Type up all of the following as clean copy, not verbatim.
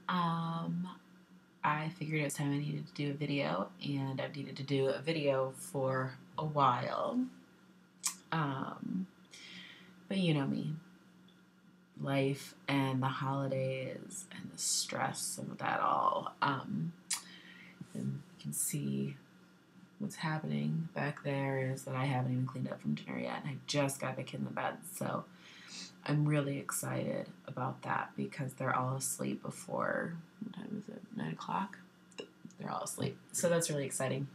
Um, I figured it was time I needed to do a video, and I've needed to do a video for a while. Um, but you know me, life and the holidays and the stress and that all. And you can see what's happening back there is that I haven't even cleaned up from dinner yet, and I just got the kid in the bed, so I'm really excited about that because they're all asleep before, what time is it, 9 o'clock? They're all asleep, so that's really exciting.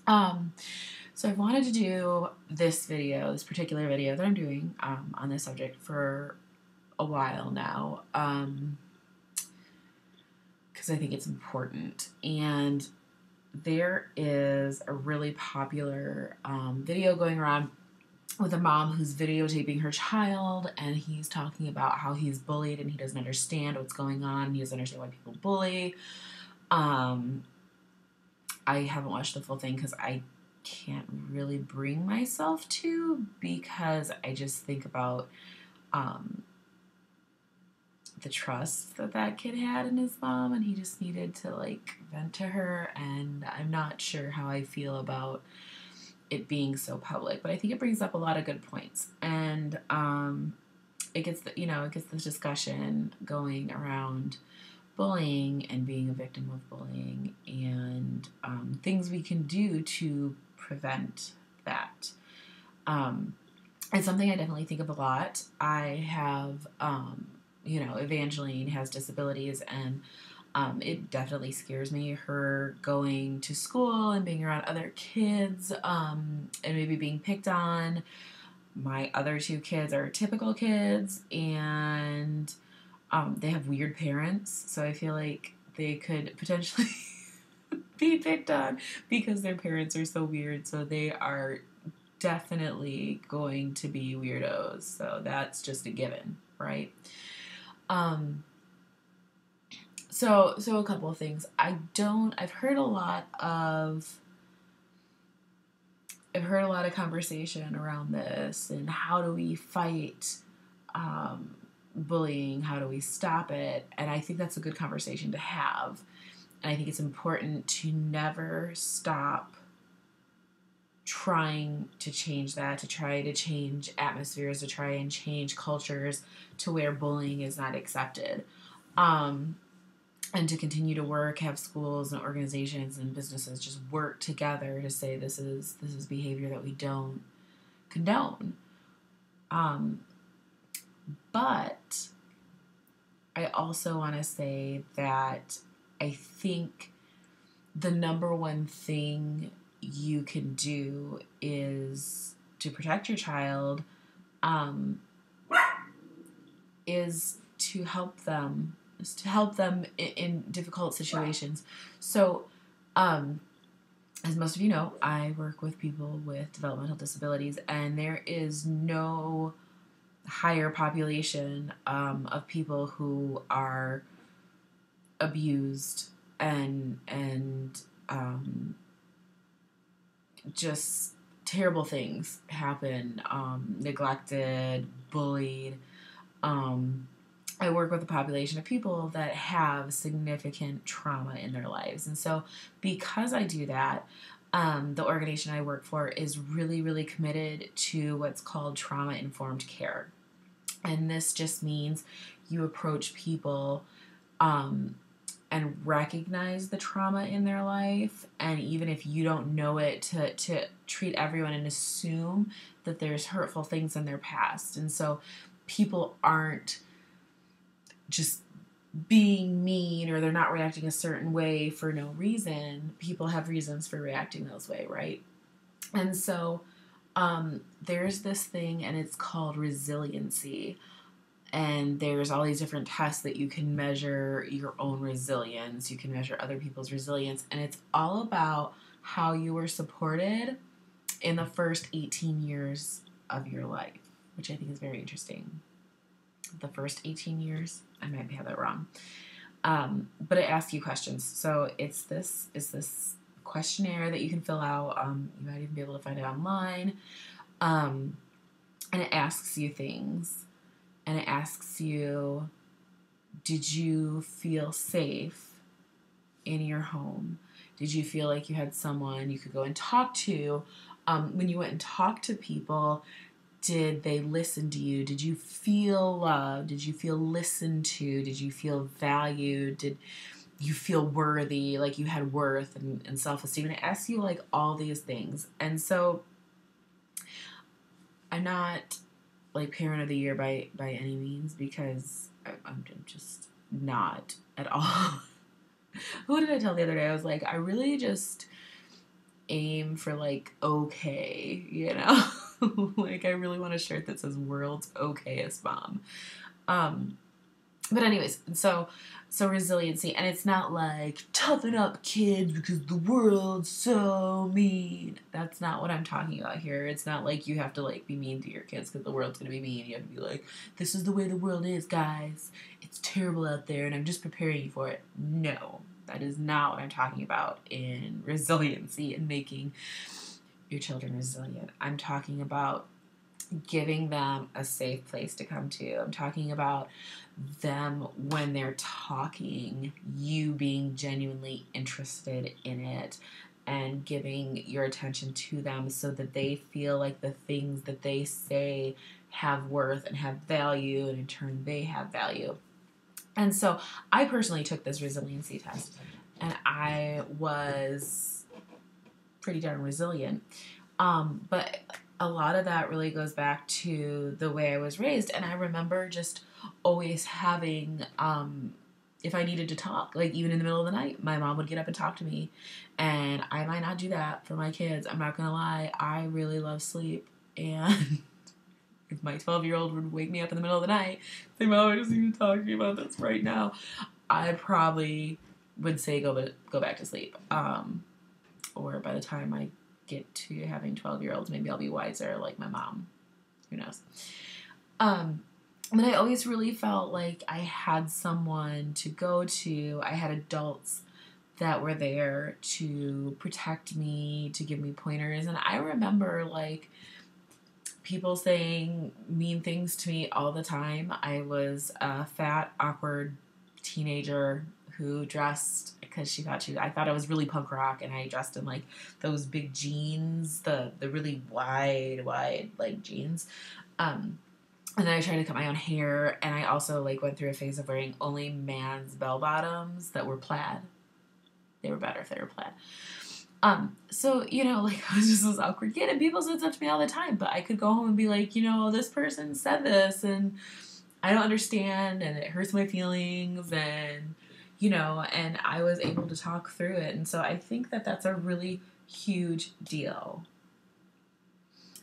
So I wanted to do this video, this particular video that I'm doing on this subject for a while now, because I think it's important. And there is a really popular video going around with a mom who's videotaping her child, and he's talking about how he's bullied and he doesn't understand what's going on. He doesn't understand why people bully. I haven't watched the full thing because I can't really bring myself to, because I just think about the trust that kid had in his mom, and he just needed to like vent to her, and I'm not sure how I feel about it being so public, but I think it brings up a lot of good points, and it gets this discussion going around bullying and being a victim of bullying, and things we can do to prevent that. It's something I definitely think of a lot. I have, Evangeline has disabilities, and it definitely scares me, her going to school and being around other kids, and maybe being picked on. My other two kids are typical kids, and they have weird parents, so I feel like they could potentially be picked on because their parents are so weird, so they are definitely going to be weirdos, so that's just a given, right? So a couple of things. I've heard a lot of conversation around this, and how do we fight bullying? How do we stop it? And I think that's a good conversation to have. And I think it's important to never stop trying to change that, to try to change atmospheres, to try and change cultures to where bullying is not accepted. And to continue to work, have schools and organizations and businesses just work together to say this is behavior that we don't condone. But I also want to say that I think the number one thing you can do is to protect your child, is to help them in difficult situations. So, as most of you know, I work with people with developmental disabilities, and there is no higher population of people who are abused and just terrible things happen, neglected, bullied. I work with a population of people that have significant trauma in their lives. And so because I do that, the organization I work for is really, really committed to what's called trauma-informed care. And this just means you approach people and recognize the trauma in their life, and even if you don't know it, to treat everyone and assume that there's hurtful things in their past. And so people aren't just being mean, or they're not reacting a certain way for no reason. People have reasons for reacting those way, right? And so there's this thing, and it's called resiliency. And there's all these different tests that you can measure your own resilience. You can measure other people's resilience. And it's all about how you were supported in the first 18 years of your life, which I think is very interesting. The first 18 years, I might have that wrong. But it asks you questions. So it's this questionnaire that you can fill out. You might even be able to find it online. And it asks you things. And it asks you, Did you feel safe in your home? Did you feel like you had someone you could go and talk to? When you went and talked to people, did they listen to you? Did you feel loved? Did you feel listened to? Did you feel valued? Did you feel worthy, like you had worth and self-esteem? And it asks you like all these things. And so I'm not like parent of the year by any means, because I'm just not at all. Who did I tell the other day? I was like, I really just aim for like okay, you know? Like I really want a shirt that says world's okayest mom. But anyways, so resiliency, and it's not like toughen up kids because the world's so mean. That's not what I'm talking about here. It's not like you have to like be mean to your kids because the world's gonna be mean. You have to be like, this is the way the world is, guys. It's terrible out there and I'm just preparing you for it. No, that is not what I'm talking about in resiliency and making your children resilient. I'm talking about giving them a safe place to come to. I'm talking about them when they're talking, you being genuinely interested in it and giving your attention to them so that they feel like the things that they say have worth and have value, and in turn they have value. And so I personally took this resiliency test, and I was pretty darn resilient. But a lot of that really goes back to the way I was raised. And I remember just always having, if I needed to talk, like even in the middle of the night, my mom would get up and talk to me. And I might not do that for my kids. I'm not going to lie. I really love sleep. And if my 12-year-old would wake me up in the middle of the night, say, Mom, I just need to talk to you about this right now, I probably would say, go back to sleep. Or by the time I get to having 12-year-olds, maybe I'll be wiser like my mom. Who knows? But I always really felt like I had someone to go to. I had adults that were there to protect me, to give me pointers. And I remember like people saying mean things to me all the time. I was a fat, awkward teenager who dressed because I thought I was really punk rock, and I dressed in like those big jeans, the really wide like jeans. And then I tried to cut my own hair, and I also like went through a phase of wearing only man's bell bottoms that were plaid. They were better if they were plaid. So, you know, like I was just this awkward kid, and people said stuff to me all the time, but I could go home and be like, you know, this person said this and I don't understand and it hurts my feelings, and you know, and I was able to talk through it. And so I think that that's a really huge deal.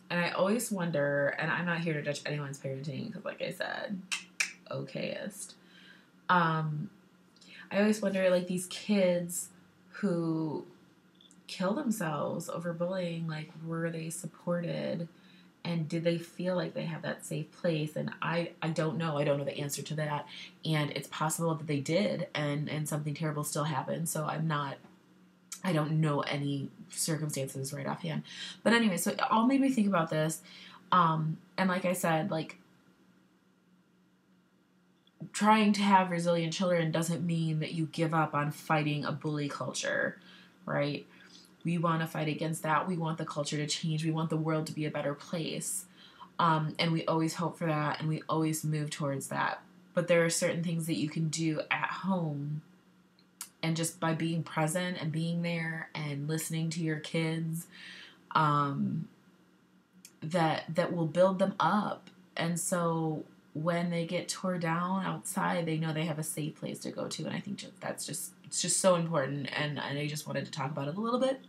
And I always wonder, and I'm not here to judge anyone's parenting because like I said, okayest. I always wonder, like, these kids who kill themselves over bullying, like, were they supported? And did they feel like they have that safe place? And I don't know. I don't know the answer to that. And it's possible that they did, and something terrible still happened. So I don't know any circumstances right offhand. But anyway, so it all made me think about this. And like I said, like, trying to have resilient children doesn't mean that you give up on fighting a bully culture, right? We want to fight against that. We want the culture to change. We want the world to be a better place. And we always hope for that, and we always move towards that. But there are certain things that you can do at home, and just by being present and being there and listening to your kids, that will build them up. And so when they get tore down outside, they know they have a safe place to go to. And I think it's just so important. And I just wanted to talk about it a little bit.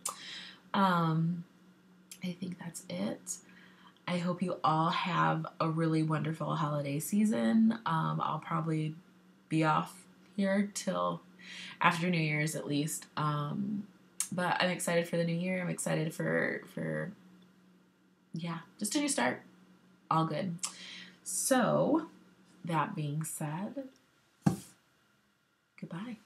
I think that's it. I hope you all have a really wonderful holiday season. I'll probably be off here till after New Year's at least. But I'm excited for the new year. I'm excited for just a new start. All good. So, that being said, goodbye.